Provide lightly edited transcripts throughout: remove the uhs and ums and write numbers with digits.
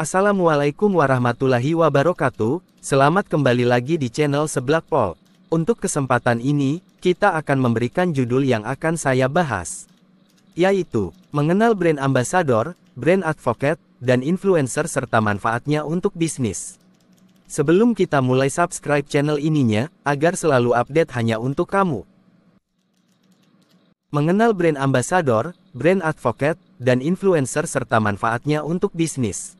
Assalamualaikum warahmatullahi wabarakatuh, selamat kembali lagi di channel Seblak Pol. Untuk kesempatan ini, kita akan memberikan judul yang akan saya bahas, yaitu, mengenal brand ambassador, brand advocate, dan influencer serta manfaatnya untuk bisnis. Sebelum kita mulai subscribe channel ininya, agar selalu update hanya untuk kamu. Mengenal brand ambassador, brand advocate, dan influencer serta manfaatnya untuk bisnis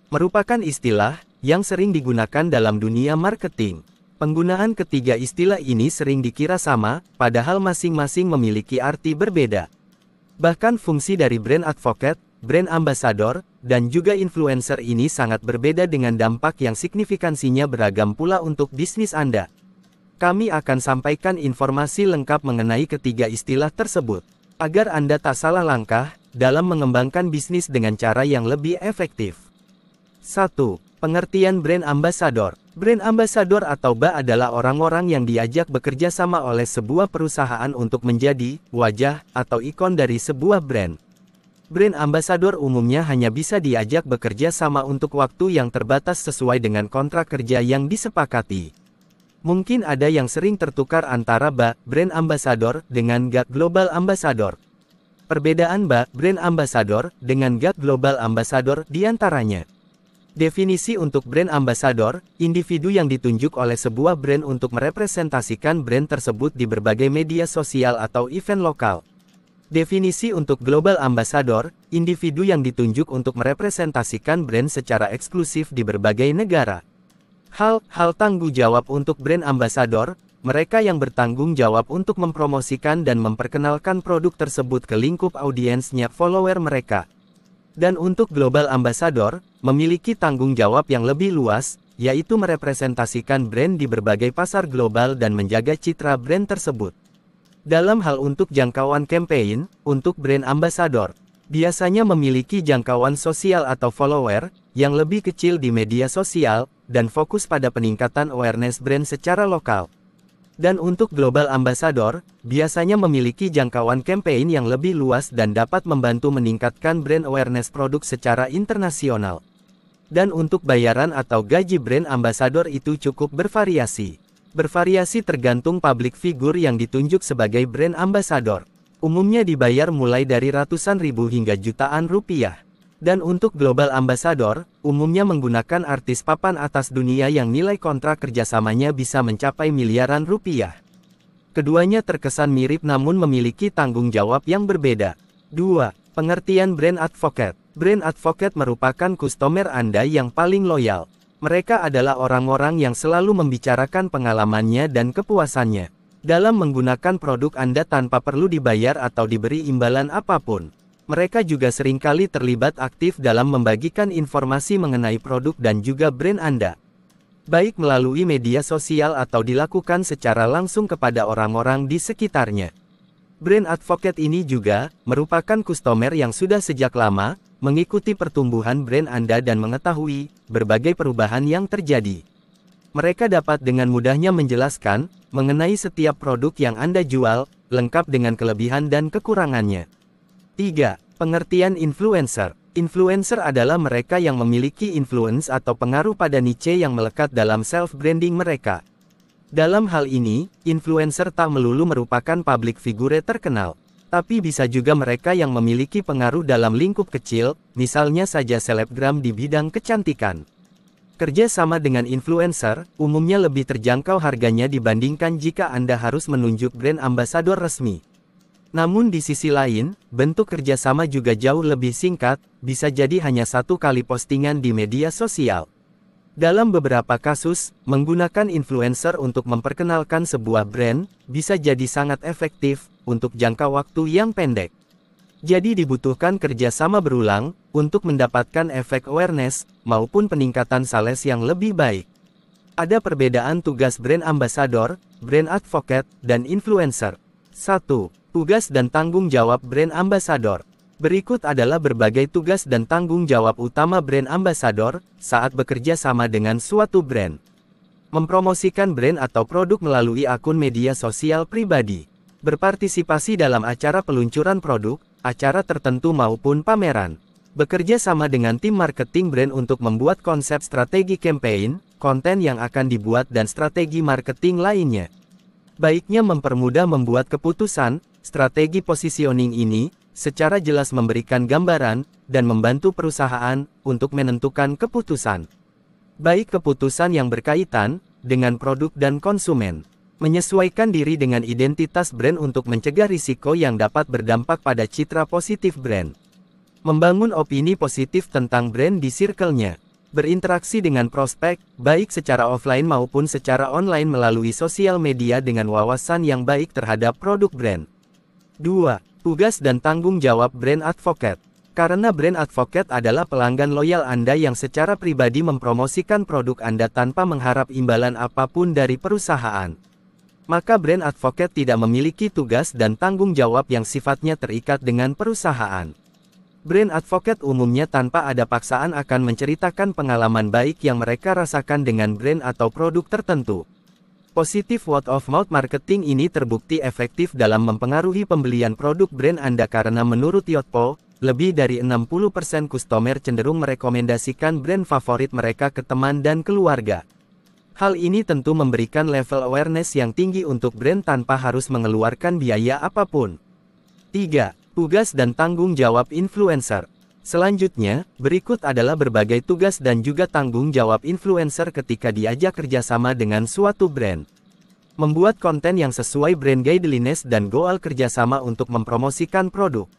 merupakan istilah yang sering digunakan dalam dunia marketing. Penggunaan ketiga istilah ini sering dikira sama, padahal masing-masing memiliki arti berbeda. Bahkan fungsi dari brand advocate, brand ambassador, dan juga influencer ini sangat berbeda dengan dampak yang signifikansinya beragam pula untuk bisnis Anda. Kami akan sampaikan informasi lengkap mengenai ketiga istilah tersebut, agar Anda tak salah langkah dalam mengembangkan bisnis dengan cara yang lebih efektif. 1. Pengertian brand ambassador. Brand ambassador atau BA adalah orang-orang yang diajak bekerja sama oleh sebuah perusahaan untuk menjadi wajah atau ikon dari sebuah brand. Brand ambassador umumnya hanya bisa diajak bekerja sama untuk waktu yang terbatas sesuai dengan kontrak kerja yang disepakati. Mungkin ada yang sering tertukar antara BA, brand ambassador, dengan GA, global ambassador. Perbedaan BA, brand ambassador, dengan GA, global ambassador, diantaranya. Definisi untuk brand ambassador, individu yang ditunjuk oleh sebuah brand untuk merepresentasikan brand tersebut di berbagai media sosial atau event lokal. Definisi untuk global ambassador, individu yang ditunjuk untuk merepresentasikan brand secara eksklusif di berbagai negara. Hal tanggung jawab untuk brand ambassador, mereka yang bertanggung jawab untuk mempromosikan dan memperkenalkan produk tersebut ke lingkup audiensnya, follower mereka. Dan untuk global ambassador, memiliki tanggung jawab yang lebih luas, yaitu merepresentasikan brand di berbagai pasar global dan menjaga citra brand tersebut. Dalam hal untuk jangkauan campaign, untuk brand ambassador, biasanya memiliki jangkauan sosial atau follower, yang lebih kecil di media sosial, dan fokus pada peningkatan awareness brand secara lokal. Dan untuk global ambassador, biasanya memiliki jangkauan campaign yang lebih luas dan dapat membantu meningkatkan brand awareness produk secara internasional. Dan untuk bayaran atau gaji brand ambassador itu cukup bervariasi. Bervariasi tergantung public figure yang ditunjuk sebagai brand ambassador. Umumnya dibayar mulai dari ratusan ribu hingga jutaan rupiah. Dan untuk global ambassador, umumnya menggunakan artis papan atas dunia yang nilai kontrak kerjasamanya bisa mencapai miliaran rupiah. Keduanya terkesan mirip namun memiliki tanggung jawab yang berbeda. 2. Pengertian brand advocate. Brand advocate merupakan customer Anda yang paling loyal. Mereka adalah orang-orang yang selalu membicarakan pengalamannya dan kepuasannya dalam menggunakan produk Anda tanpa perlu dibayar atau diberi imbalan apapun. Mereka juga seringkali terlibat aktif dalam membagikan informasi mengenai produk dan juga brand Anda, baik melalui media sosial atau dilakukan secara langsung kepada orang-orang di sekitarnya. Brand advocate ini juga merupakan customer yang sudah sejak lama mengikuti pertumbuhan brand Anda dan mengetahui berbagai perubahan yang terjadi. Mereka dapat dengan mudahnya menjelaskan mengenai setiap produk yang Anda jual, lengkap dengan kelebihan dan kekurangannya. 3. Pengertian influencer. Influencer adalah mereka yang memiliki influence atau pengaruh pada niche yang melekat dalam self-branding mereka. Dalam hal ini, influencer tak melulu merupakan public figure terkenal, tapi bisa juga mereka yang memiliki pengaruh dalam lingkup kecil, misalnya saja selebgram di bidang kecantikan. Kerja sama dengan influencer, umumnya lebih terjangkau harganya dibandingkan jika Anda harus menunjuk brand ambassador resmi. Namun di sisi lain, bentuk kerjasama juga jauh lebih singkat, bisa jadi hanya satu kali postingan di media sosial. Dalam beberapa kasus, menggunakan influencer untuk memperkenalkan sebuah brand, bisa jadi sangat efektif, untuk jangka waktu yang pendek. Jadi dibutuhkan kerjasama berulang, untuk mendapatkan efek awareness, maupun peningkatan sales yang lebih baik. Ada perbedaan tugas brand ambassador, brand advocate, dan influencer. 1. Tugas dan tanggung jawab brand ambassador. Berikut adalah berbagai tugas dan tanggung jawab utama brand ambassador saat bekerja sama dengan suatu brand. Mempromosikan brand atau produk melalui akun media sosial pribadi. Berpartisipasi dalam acara peluncuran produk, acara tertentu maupun pameran. Bekerja sama dengan tim marketing brand untuk membuat konsep strategi campaign, konten yang akan dibuat dan strategi marketing lainnya. Baiknya mempermudah membuat keputusan, strategi positioning ini, secara jelas memberikan gambaran, dan membantu perusahaan, untuk menentukan keputusan. Baik keputusan yang berkaitan, dengan produk dan konsumen. Menyesuaikan diri dengan identitas brand untuk mencegah risiko yang dapat berdampak pada citra positif brand. Membangun opini positif tentang brand di circle-nya. Berinteraksi dengan prospek, baik secara offline maupun secara online melalui sosial media dengan wawasan yang baik terhadap produk brand. 2. Tugas dan tanggung jawab brand advocate. Karena brand advocate adalah pelanggan loyal Anda yang secara pribadi mempromosikan produk Anda tanpa mengharap imbalan apapun dari perusahaan. Maka brand advocate tidak memiliki tugas dan tanggung jawab yang sifatnya terikat dengan perusahaan. Brand advocate umumnya tanpa ada paksaan akan menceritakan pengalaman baik yang mereka rasakan dengan brand atau produk tertentu. Positif word of mouth marketing ini terbukti efektif dalam mempengaruhi pembelian produk brand Anda karena menurut Yotpo, lebih dari 60% customer cenderung merekomendasikan brand favorit mereka ke teman dan keluarga. Hal ini tentu memberikan level awareness yang tinggi untuk brand tanpa harus mengeluarkan biaya apapun. 3. Tugas dan tanggung jawab influencer. Selanjutnya, berikut adalah berbagai tugas dan juga tanggung jawab influencer ketika diajak kerjasama dengan suatu brand. Membuat konten yang sesuai brand guidelines dan goal kerjasama untuk mempromosikan produk.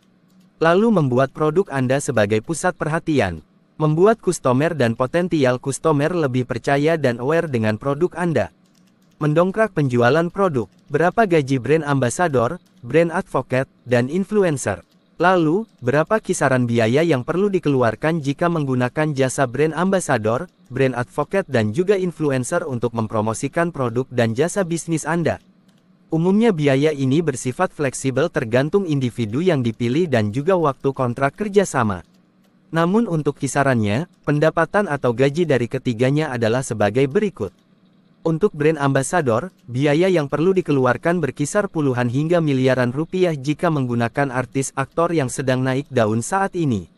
Lalu membuat produk Anda sebagai pusat perhatian. Membuat customer dan potensial customer lebih percaya dan aware dengan produk Anda. Mendongkrak penjualan produk. Berapa gaji brand ambassador, brand advocate, dan influencer? Lalu, berapa kisaran biaya yang perlu dikeluarkan jika menggunakan jasa brand ambassador, brand advocate dan juga influencer untuk mempromosikan produk dan jasa bisnis Anda? Umumnya biaya ini bersifat fleksibel tergantung individu yang dipilih dan juga waktu kontrak kerjasama. Namun untuk kisarannya, pendapatan atau gaji dari ketiganya adalah sebagai berikut. Untuk brand ambassador, biaya yang perlu dikeluarkan berkisar puluhan hingga miliaran rupiah jika menggunakan artis aktor yang sedang naik daun saat ini.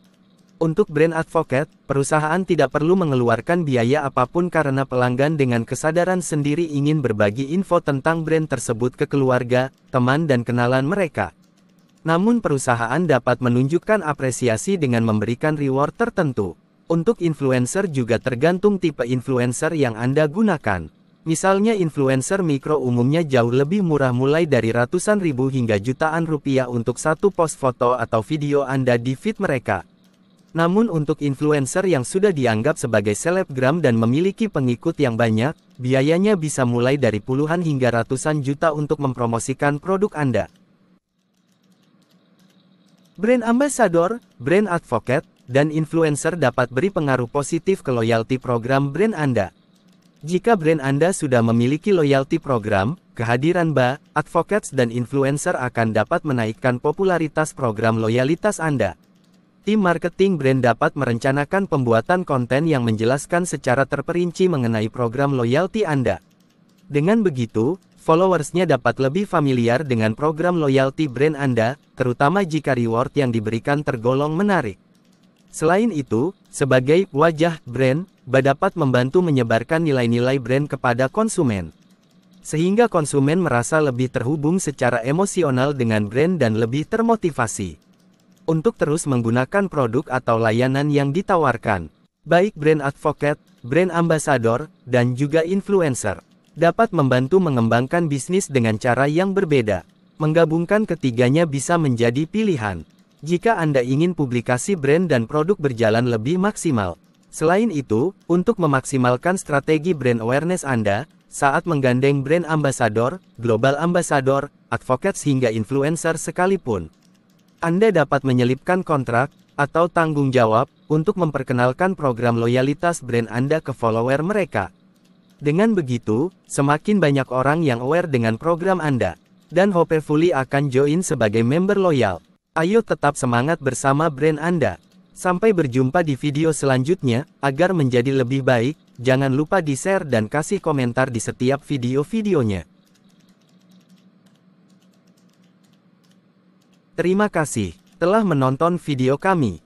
Untuk brand advocate, perusahaan tidak perlu mengeluarkan biaya apapun karena pelanggan dengan kesadaran sendiri ingin berbagi info tentang brand tersebut ke keluarga, teman dan kenalan mereka. Namun perusahaan dapat menunjukkan apresiasi dengan memberikan reward tertentu. Untuk influencer juga tergantung tipe influencer yang Anda gunakan. Misalnya influencer mikro umumnya jauh lebih murah mulai dari ratusan ribu hingga jutaan rupiah untuk satu post foto atau video Anda di feed mereka. Namun untuk influencer yang sudah dianggap sebagai selebgram dan memiliki pengikut yang banyak, biayanya bisa mulai dari puluhan hingga ratusan juta untuk mempromosikan produk Anda. Brand ambassador, brand advocate, dan influencer dapat beri pengaruh positif ke loyalty program brand Anda. Jika brand Anda sudah memiliki loyalty program, kehadiran advocates dan influencer akan dapat menaikkan popularitas program loyalitas Anda. Tim marketing brand dapat merencanakan pembuatan konten yang menjelaskan secara terperinci mengenai program loyalty Anda. Dengan begitu, followersnya dapat lebih familiar dengan program loyalty brand Anda, terutama jika reward yang diberikan tergolong menarik. Selain itu, sebagai wajah brand, dapat membantu menyebarkan nilai-nilai brand kepada konsumen. Sehingga konsumen merasa lebih terhubung secara emosional dengan brand dan lebih termotivasi untuk terus menggunakan produk atau layanan yang ditawarkan. Baik brand advocate, brand ambassador, dan juga influencer dapat membantu mengembangkan bisnis dengan cara yang berbeda. Menggabungkan ketiganya bisa menjadi pilihan jika Anda ingin publikasi brand dan produk berjalan lebih maksimal. Selain itu, untuk memaksimalkan strategi brand awareness Anda, saat menggandeng brand ambassador, global ambassador, advocates hingga influencer sekalipun, Anda dapat menyelipkan kontrak, atau tanggung jawab, untuk memperkenalkan program loyalitas brand Anda ke follower mereka. Dengan begitu, semakin banyak orang yang aware dengan program Anda, dan hopefully akan join sebagai member loyal. Ayo tetap semangat bersama brand Anda. Sampai berjumpa di video selanjutnya. Agar menjadi lebih baik, jangan lupa di-share dan kasih komentar di setiap video-videonya. Terima kasih telah menonton video kami.